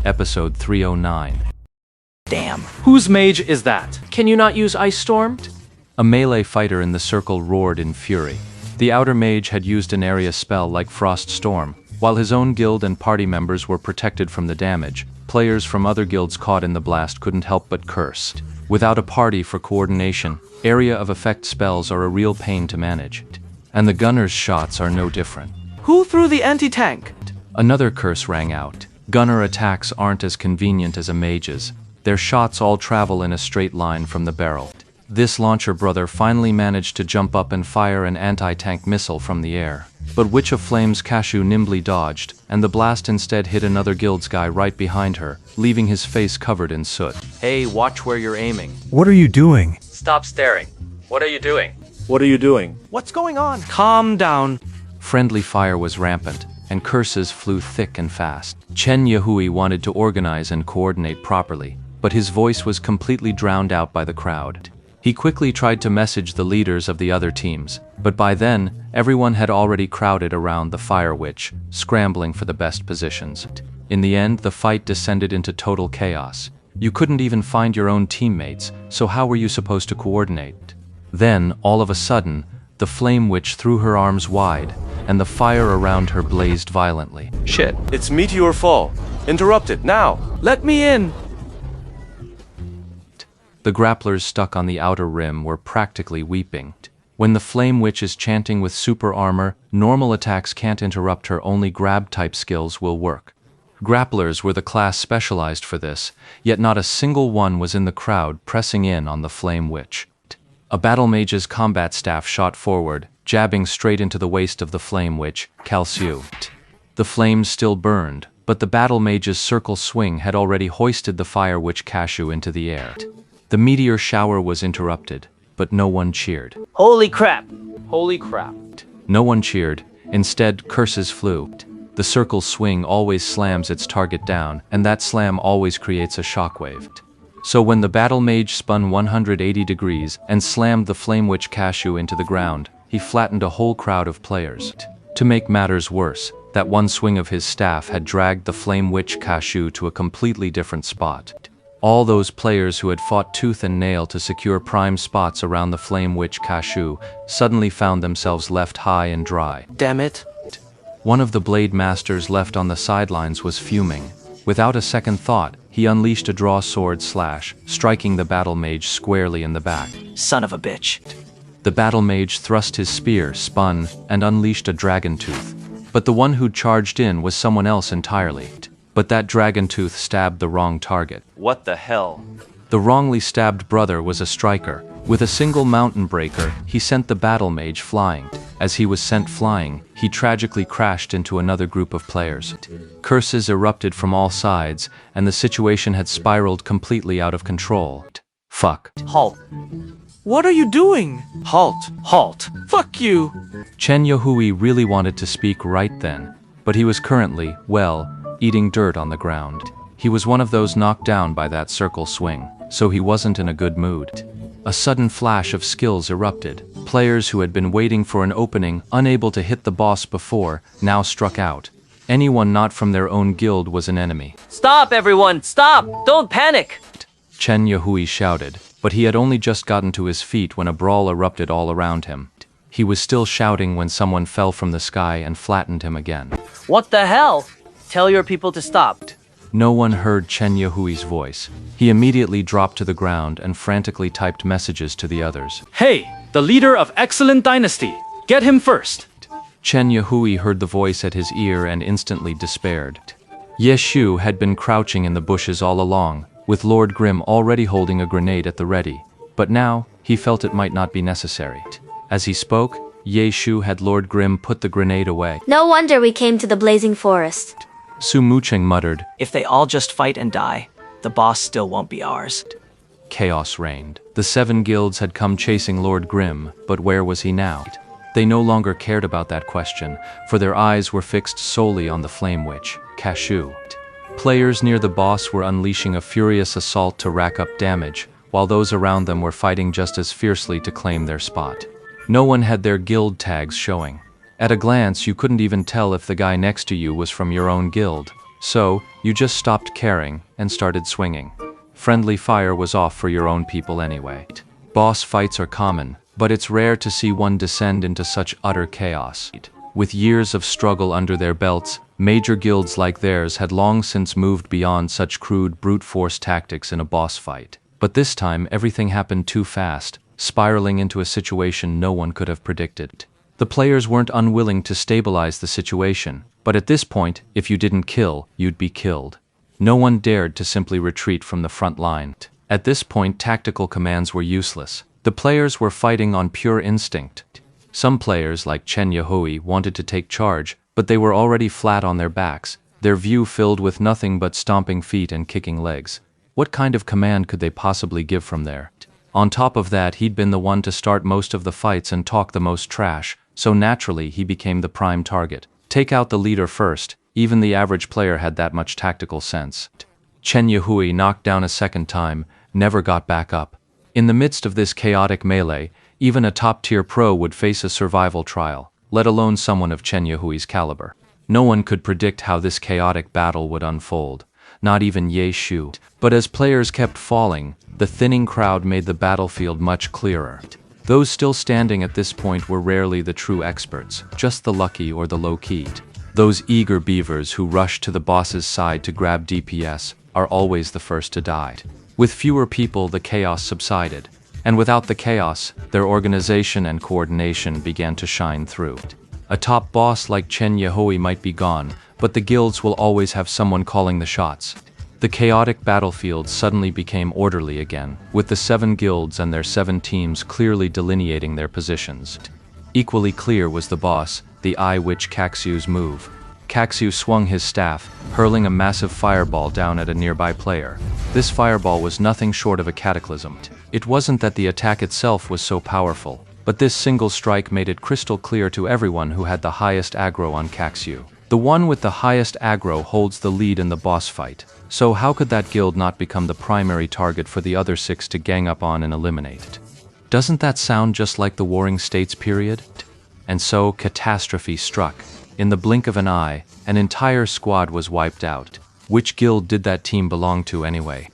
Episode 309. Damn. Whose mage is that? Can you not use Ice Storm? A melee fighter in the circle roared in fury. The outer mage had used an area spell like Frost Storm. While his own guild and party members were protected from the damage, players from other guilds caught in the blast couldn't help but curse. Without a party for coordination, area of effect spells are a real pain to manage. And the gunner's shots are no different. Who threw the anti-tank? Another curse rang out. Gunner attacks aren't as convenient as a mage's. Their shots all travel in a straight line from the barrel. This launcher brother finally managed to jump up and fire an anti-tank missile from the air. But Witch of Flames Kashu nimbly dodged, and the blast instead hit another guild's guy right behind her, leaving his face covered in soot. Hey, watch where you're aiming. What are you doing? Stop staring. What are you doing? What are you doing? What's going on? Calm down. Friendly fire was rampant, and curses flew thick and fast. Chen Yahui wanted to organize and coordinate properly, but his voice was completely drowned out by the crowd. He quickly tried to message the leaders of the other teams, but by then, everyone had already crowded around the Fire Witch, scrambling for the best positions. In the end, the fight descended into total chaos. You couldn't even find your own teammates, so how were you supposed to coordinate? Then, all of a sudden, the Flame Witch threw her arms wide, and the fire around her blazed violently. Shit, it's Meteor Fall. Interrupted, now! Let me in. The grapplers stuck on the outer rim were practically weeping. When the Flame Witch is chanting with super armor, normal attacks can't interrupt her, only grab-type skills will work. Grapplers were the class specialized for this, yet not a single one was in the crowd pressing in on the Flame Witch. A battle mage's combat staff shot forward, jabbing straight into the waist of the Flame Witch, Kalsu. The flames still burned, but the battle mage's circle swing had already hoisted the Fire Witch Kashu into the air. The meteor shower was interrupted, but no one cheered. Holy crap. Holy crap. No one cheered. Instead, curses flew. The circle swing always slams its target down, and that slam always creates a shockwave. So when the battle mage spun 180 degrees and slammed the Flame Witch Kashu into the ground, he flattened a whole crowd of players. To make matters worse, that one swing of his staff had dragged the Flame Witch Kashu to a completely different spot. All those players who had fought tooth and nail to secure prime spots around the Flame Witch Kashu suddenly found themselves left high and dry. Damn it. One of the blade masters left on the sidelines was fuming. Without a second thought, he unleashed a draw sword slash, striking the battle mage squarely in the back. Son of a bitch. The battle mage thrust his spear, spun, and unleashed a dragon tooth. But the one who charged in was someone else entirely. But that dragon tooth stabbed the wrong target. What the hell? The wrongly stabbed brother was a striker. With a single mountain breaker, he sent the battle mage flying. As he was sent flying, he tragically crashed into another group of players. Curses erupted from all sides, and the situation had spiraled completely out of control. Fuck. Halt. What are you doing? Halt! Halt. Fuck you. Chen Yahui really wanted to speak right then, but he was currently, well, eating dirt on the ground. He was one of those knocked down by that circle swing, so he wasn't in a good mood. A sudden flash of skills erupted. Players who had been waiting for an opening, unable to hit the boss before, now struck out. Anyone not from their own guild was an enemy. Stop, everyone. Stop. Don't panic. Chen Yahui shouted, but he had only just gotten to his feet when a brawl erupted all around him. He was still shouting when someone fell from the sky and flattened him again. What the hell? Tell your people to stop. No one heard Chen Yahui's voice. He immediately dropped to the ground and frantically typed messages to the others. Hey, the leader of Excellent Dynasty. Get him first. Chen Yahui heard the voice at his ear and instantly despaired. Yeshu had been crouching in the bushes all along, with Lord Grimm already holding a grenade at the ready. But now, he felt it might not be necessary. As he spoke, Yeshu had Lord Grimm put the grenade away. No wonder we came to the blazing forest. Su Mucheng muttered. If they all just fight and die, the boss still won't be ours. Chaos reigned. The 7 guilds had come chasing Lord Grimm, but where was he now? They no longer cared about that question, for their eyes were fixed solely on the Flame Witch, Kashu. Players near the boss were unleashing a furious assault to rack up damage, while those around them were fighting just as fiercely to claim their spot. No one had their guild tags showing. At a glance, you couldn't even tell if the guy next to you was from your own guild. So, you just stopped caring and started swinging. Friendly fire was off for your own people anyway. Boss fights are common, but it's rare to see one descend into such utter chaos. With years of struggle under their belts, major guilds like theirs had long since moved beyond such crude brute force tactics in a boss fight. But this time, everything happened too fast, spiraling into a situation no one could have predicted. The players weren't unwilling to stabilize the situation, but at this point, if you didn't kill, you'd be killed. No one dared to simply retreat from the front line. At this point, tactical commands were useless. The players were fighting on pure instinct. Some players, like Chen Yahui, wanted to take charge, but they were already flat on their backs, their view filled with nothing but stomping feet and kicking legs. What kind of command could they possibly give from there? On top of that, he'd been the one to start most of the fights and talk the most trash, so naturally he became the prime target. Take out the leader first, even the average player had that much tactical sense. Chen Yahui knocked down a second time, never got back up. In the midst of this chaotic melee, even a top-tier pro would face a survival trial, let alone someone of Chen Yahui's caliber. No one could predict how this chaotic battle would unfold, not even Ye Shu. But as players kept falling, the thinning crowd made the battlefield much clearer. Those still standing at this point were rarely the true experts, just the lucky or the low-key. Those eager beavers who rush to the boss's side to grab DPS are always the first to die. With fewer people, the chaos subsided. And without the chaos, their organization and coordination began to shine through. A top boss like Chen Yahui might be gone, but the guilds will always have someone calling the shots. The chaotic battlefield suddenly became orderly again, with the 7 guilds and their 7 teams clearly delineating their positions. Equally clear was the boss, the Eye Witch Caxiu's move. Caxiu swung his staff, hurling a massive fireball down at a nearby player. This fireball was nothing short of a cataclysm. It wasn't that the attack itself was so powerful, but this single strike made it crystal clear to everyone who had the highest aggro on Caxiu. The one with the highest aggro holds the lead in the boss fight, so how could that guild not become the primary target for the other 6 to gang up on and eliminate? Doesn't that sound just like the Warring States period? And so catastrophe struck. In the blink of an eye, an entire squad was wiped out. Which guild did that team belong to anyway?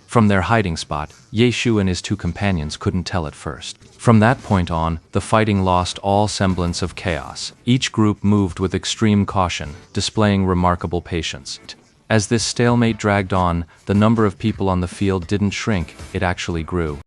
From their hiding spot, Ye Shu and his 2 companions couldn't tell at first. From that point on, the fighting lost all semblance of chaos. Each group moved with extreme caution, displaying remarkable patience. As this stalemate dragged on, the number of people on the field didn't shrink, it actually grew.